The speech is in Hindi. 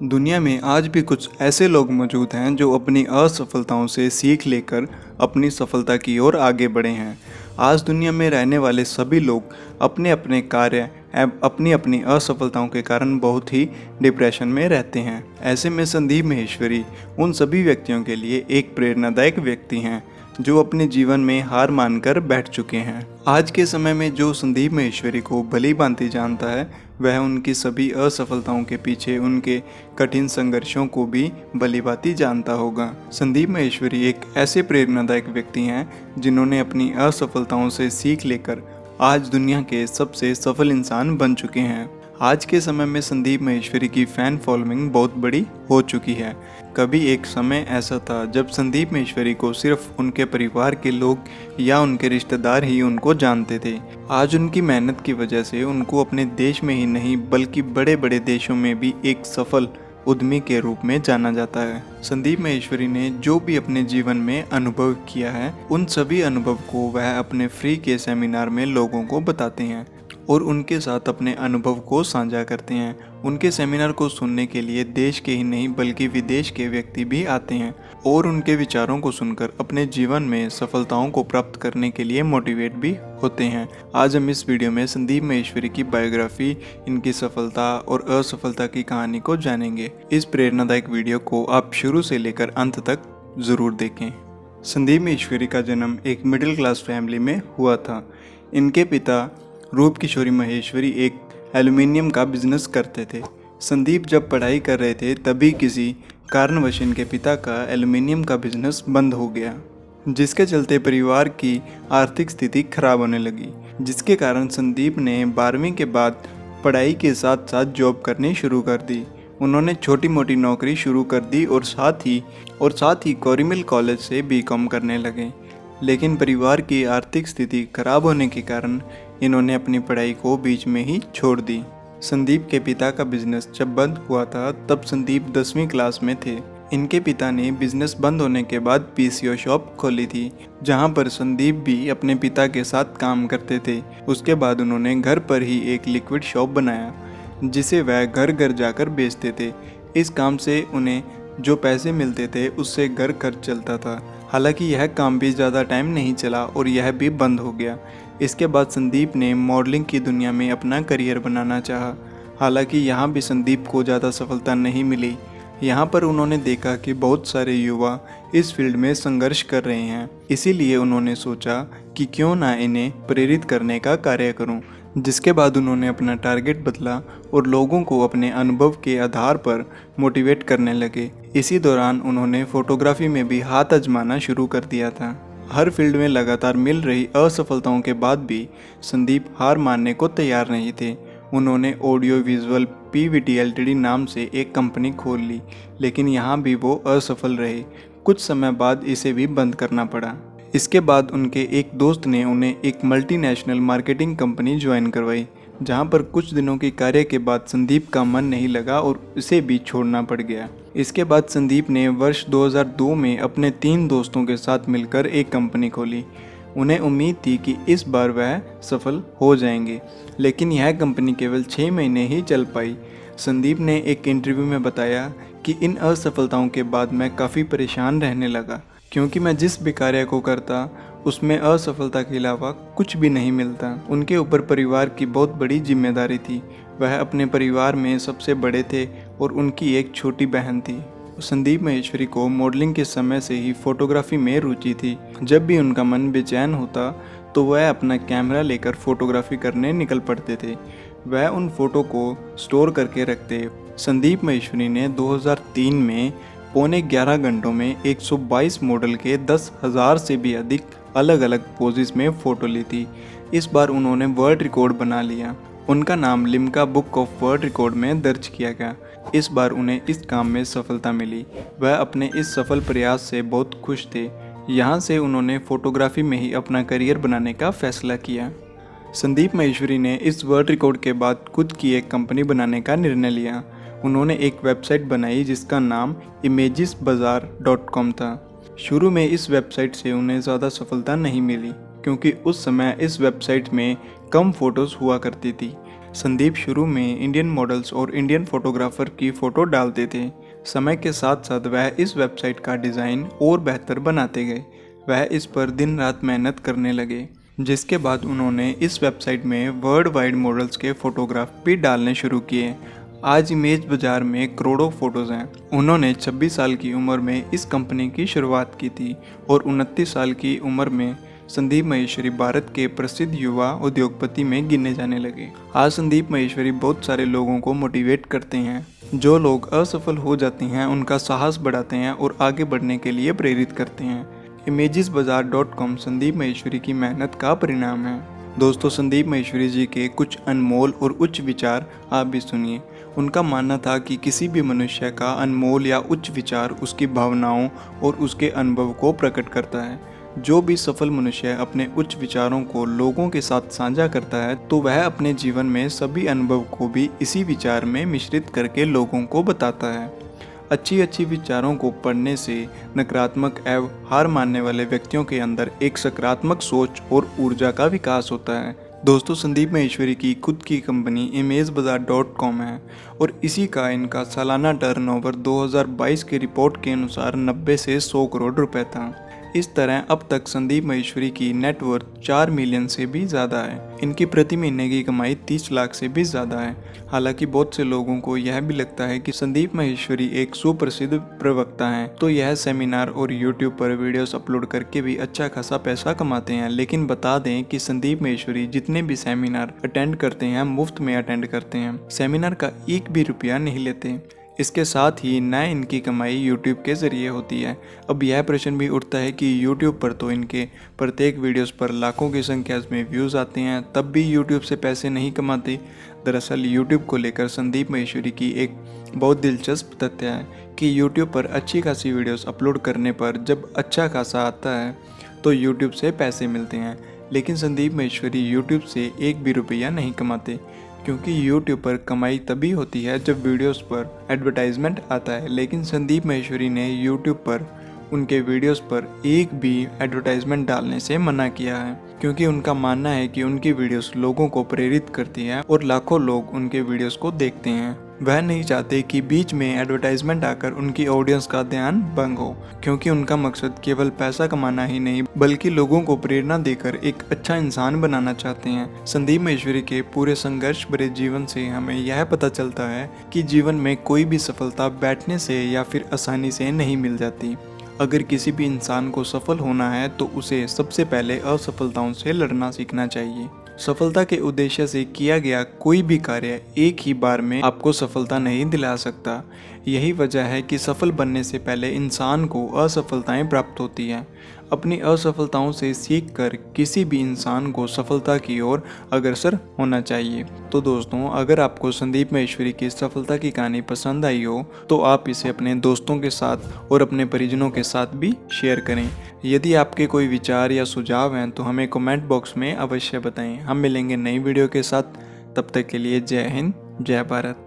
दुनिया में आज भी कुछ ऐसे लोग मौजूद हैं जो अपनी असफलताओं से सीख लेकर अपनी सफलता की ओर आगे बढ़े हैं। आज दुनिया में रहने वाले सभी लोग अपने अपने कार्य एवं अपनी अपनी असफलताओं के कारण बहुत ही डिप्रेशन में रहते हैं। ऐसे में संदीप माहेश्वरी उन सभी व्यक्तियों के लिए एक प्रेरणादायक व्यक्ति हैं जो अपने जीवन में हार मानकर बैठ चुके हैं। आज के समय में जो संदीप माहेश्वरी को भली भांति जानता है, वह उनकी सभी असफलताओं के पीछे उनके कठिन संघर्षों को भी भली भांति जानता होगा। संदीप माहेश्वरी एक ऐसे प्रेरणादायक व्यक्ति हैं जिन्होंने अपनी असफलताओं से सीख लेकर आज दुनिया के सबसे सफल इंसान बन चुके हैं। आज के समय में संदीप माहेश्वरी की फैन फॉलोइंग बहुत बड़ी हो चुकी है। कभी एक समय ऐसा था जब संदीप माहेश्वरी को सिर्फ उनके परिवार के लोग या उनके रिश्तेदार ही उनको जानते थे। आज उनकी मेहनत की वजह से उनको अपने देश में ही नहीं बल्कि बड़े बड़े देशों में भी एक सफल उद्यमी के रूप में जाना जाता है। संदीप माहेश्वरी ने जो भी अपने जीवन में अनुभव किया है, उन सभी अनुभव को वह अपने फ्री के सेमिनार में लोगों को बताते हैं और उनके साथ अपने अनुभव को साझा करते हैं। उनके सेमिनार को सुनने के लिए देश के ही नहीं बल्कि विदेश के व्यक्ति भी आते हैं और उनके विचारों को सुनकर अपने जीवन में सफलताओं को प्राप्त करने के लिए मोटिवेट भी होते हैं। आज हम इस वीडियो में संदीप माहेश्वरी की बायोग्राफी, इनकी सफलता और असफलता की कहानी को जानेंगे। इस प्रेरणादायक वीडियो को आप शुरू से लेकर अंत तक जरूर देखें। संदीप माहेश्वरी का जन्म एक मिडिल क्लास फैमिली में हुआ था। इनके पिता रूप किशोरी माहेश्वरी एक एल्युमिनियम का बिजनेस करते थे। संदीप जब पढ़ाई कर रहे थे तभी किसी कारणवश इनके पिता का एल्युमिनियम का बिजनेस बंद हो गया, जिसके चलते परिवार की आर्थिक स्थिति खराब होने लगी, जिसके कारण संदीप ने 12वीं के बाद पढ़ाई के साथ साथ जॉब करनी शुरू कर दी। उन्होंने छोटी मोटी नौकरी शुरू कर दी और साथ ही कोरिमिल कॉलेज से बीकॉम करने लगे। लेकिन परिवार की आर्थिक स्थिति खराब होने के कारण इन्होंने अपनी पढ़ाई को बीच में ही छोड़ दी। संदीप के पिता का बिजनेस जब बंद हुआ था तब संदीप 10वीं क्लास में थे। इनके पिता ने बिजनेस बंद होने के बाद पीसीओ शॉप खोली थी, जहां पर संदीप भी अपने पिता के साथ काम करते थे। उसके बाद उन्होंने घर पर ही एक लिक्विड शॉप बनाया जिसे वह घर घर जाकर बेचते थे। इस काम से उन्हें जो पैसे मिलते थे उससे घर खर्च चलता था। हालांकि यह काम भी ज़्यादा टाइम नहीं चला और यह भी बंद हो गया। इसके बाद संदीप ने मॉडलिंग की दुनिया में अपना करियर बनाना चाहा। हालांकि यहाँ भी संदीप को ज़्यादा सफलता नहीं मिली। यहाँ पर उन्होंने देखा कि बहुत सारे युवा इस फील्ड में संघर्ष कर रहे हैं, इसीलिए उन्होंने सोचा कि क्यों ना इन्हें प्रेरित करने का कार्य करूँ। जिसके बाद उन्होंने अपना टारगेट बदला और लोगों को अपने अनुभव के आधार पर मोटिवेट करने लगे। इसी दौरान उन्होंने फोटोग्राफी में भी हाथ आजमाना शुरू कर दिया था। हर फील्ड में लगातार मिल रही असफलताओं के बाद भी संदीप हार मानने को तैयार नहीं थे। उन्होंने ऑडियो विजुअल पीवीटी एलटीडी नाम से एक कंपनी खोल ली, लेकिन यहाँ भी वो असफल रहे। कुछ समय बाद इसे भी बंद करना पड़ा। इसके बाद उनके एक दोस्त ने उन्हें एक मल्टीनेशनल मार्केटिंग कंपनी ज्वाइन करवाई, जहां पर कुछ दिनों के कार्य के बाद संदीप का मन नहीं लगा और उसे भी छोड़ना पड़ गया। इसके बाद संदीप ने वर्ष 2002 में अपने 3 दोस्तों के साथ मिलकर एक कंपनी खोली। उन्हें उम्मीद थी कि इस बार वह सफल हो जाएंगे, लेकिन यह कंपनी केवल 6 महीने ही चल पाई। संदीप ने एक इंटरव्यू में बताया कि इन असफलताओं के बाद मैं काफ़ी परेशान रहने लगा, क्योंकि मैं जिस भी कार्य को करता उसमें असफलता के अलावा कुछ भी नहीं मिलता। उनके ऊपर परिवार की बहुत बड़ी जिम्मेदारी थी। वह अपने परिवार में सबसे बड़े थे और उनकी एक छोटी बहन थी। संदीप माहेश्वरी को मॉडलिंग के समय से ही फोटोग्राफी में रुचि थी। जब भी उनका मन बेचैन होता तो वह अपना कैमरा लेकर फोटोग्राफी करने निकल पड़ते थे। वह उन फोटो को स्टोर करके रखते। संदीप माहेश्वरी ने 2003 में पौने 11 घंटों में 122 मॉडल के 10,000 से भी अधिक अलग अलग पोजेस में फ़ोटो ली थी। इस बार उन्होंने वर्ल्ड रिकॉर्ड बना लिया। उनका नाम Limca book of world record में दर्ज किया गया। इस बार उन्हें इस काम में सफलता मिली। वह अपने इस सफल प्रयास से बहुत खुश थे। यहाँ से उन्होंने फोटोग्राफी में ही अपना करियर बनाने का फैसला किया। संदीप माहेश्वरी ने इस वर्ल्ड रिकॉर्ड के बाद खुद की एक कंपनी बनाने का निर्णय लिया। उन्होंने एक वेबसाइट बनाई जिसका नाम imagesbazaar.com था। शुरू में इस वेबसाइट से उन्हें ज़्यादा सफलता नहीं मिली, क्योंकि उस समय इस वेबसाइट में कम फ़ोटोज़ हुआ करती थी। संदीप शुरू में इंडियन मॉडल्स और इंडियन फोटोग्राफर की फ़ोटो डालते थे। समय के साथ साथ वह इस वेबसाइट का डिज़ाइन और बेहतर बनाते गए। वह इस पर दिन रात मेहनत करने लगे, जिसके बाद उन्होंने इस वेबसाइट में वर्ल्ड वाइड मॉडल्स के फ़ोटोग्राफ भी डालने शुरू किए। आज इमेज बाज़ार में करोड़ों फ़ोटोज़ हैं। उन्होंने 26 साल की उम्र में इस कंपनी की शुरुआत की थी और 29 साल की उम्र में संदीप माहेश्वरी भारत के प्रसिद्ध युवा उद्योगपति में गिने जाने लगे। आज संदीप माहेश्वरी बहुत सारे लोगों को मोटिवेट करते हैं। जो लोग असफल हो जाते हैं उनका साहस बढ़ाते हैं और आगे बढ़ने के लिए प्रेरित करते हैं। imagesbazaar.com संदीप माहेश्वरी की मेहनत का परिणाम है। दोस्तों, संदीप माहेश्वरी जी के कुछ अनमोल और उच्च विचार आप भी सुनिए। उनका मानना था कि किसी भी मनुष्य का अनमोल या उच्च विचार उसकी भावनाओं और उसके अनुभव को प्रकट करता है। जो भी सफल मनुष्य अपने उच्च विचारों को लोगों के साथ साझा करता है तो वह अपने जीवन में सभी अनुभव को भी इसी विचार में मिश्रित करके लोगों को बताता है। अच्छी विचारों को पढ़ने से नकारात्मक एवं हार मानने वाले व्यक्तियों के अंदर एक सकारात्मक सोच और ऊर्जा का विकास होता है। दोस्तों, संदीप माहेश्वरी की खुद की कंपनी imagesbazaar.com है और इसी का इनका सालाना टर्नओवर 2022 की रिपोर्ट के अनुसार 90 से 100 करोड़ रुपए था। इस तरह अब तक संदीप माहेश्वरी की नेटवर्थ 4 मिलियन से भी ज़्यादा है। इनकी प्रति महीने की कमाई 30 लाख से भी ज़्यादा है। हालांकि बहुत से लोगों को यह भी लगता है कि संदीप माहेश्वरी एक सुप्रसिद्ध प्रवक्ता हैं, तो यह सेमिनार और यूट्यूब पर वीडियोस अपलोड करके भी अच्छा खासा पैसा कमाते हैं। लेकिन बता दें कि संदीप माहेश्वरी जितने भी सेमिनार अटेंड करते हैं मुफ्त में अटेंड करते हैं। सेमिनार का एक भी रुपया नहीं लेते। इसके साथ ही न इनकी कमाई यूट्यूब के ज़रिए होती है। अब यह प्रश्न भी उठता है कि यूट्यूब पर तो इनके प्रत्येक वीडियोस पर लाखों की संख्या में व्यूज़ आते हैं, तब भी यूट्यूब से पैसे नहीं कमाते। दरअसल यूट्यूब को लेकर संदीप माहेश्वरी की एक बहुत दिलचस्प तथ्य है कि यूट्यूब पर अच्छी खासी वीडियोस अपलोड करने पर जब अच्छा खासा आता है तो यूट्यूब से पैसे मिलते हैं। लेकिन संदीप माहेश्वरी यूट्यूब से एक भी रुपया नहीं कमाते, क्योंकि YouTube पर कमाई तभी होती है जब वीडियोस पर एडवर्टाइजमेंट आता है। लेकिन संदीप माहेश्वरी ने YouTube पर उनके वीडियोस पर एक भी एडवर्टाइजमेंट डालने से मना किया है, क्योंकि उनका मानना है कि उनकी वीडियोस लोगों को प्रेरित करती है और लाखों लोग उनके वीडियोस को देखते हैं। वह नहीं चाहते कि बीच में एडवर्टाइजमेंट आकर उनकी ऑडियंस का ध्यान भंग हो, क्योंकि उनका मकसद केवल पैसा कमाना ही नहीं बल्कि लोगों को प्रेरणा देकर एक अच्छा इंसान बनाना चाहते हैं। संदीप माहेश्वरी के पूरे संघर्ष भरे जीवन से हमें यह पता चलता है कि जीवन में कोई भी सफलता बैठने से या फिर आसानी से नहीं मिल जाती। अगर किसी भी इंसान को सफल होना है तो उसे सबसे पहले असफलताओं से लड़ना सीखना चाहिए। सफलता के उद्देश्य से किया गया कोई भी कार्य एक ही बार में आपको सफलता नहीं दिला सकता। यही वजह है कि सफल बनने से पहले इंसान को असफलताएं प्राप्त होती हैं। अपनी असफलताओं से सीखकर किसी भी इंसान को सफलता की ओर अग्रसर होना चाहिए। तो दोस्तों, अगर आपको संदीप माहेश्वरी की सफलता की कहानी पसंद आई हो तो आप इसे अपने दोस्तों के साथ और अपने परिजनों के साथ भी शेयर करें। यदि आपके कोई विचार या सुझाव हैं तो हमें कमेंट बॉक्स में अवश्य बताएं। हम मिलेंगे नई वीडियो के साथ। तब तक के लिए जय हिंद, जय भारत।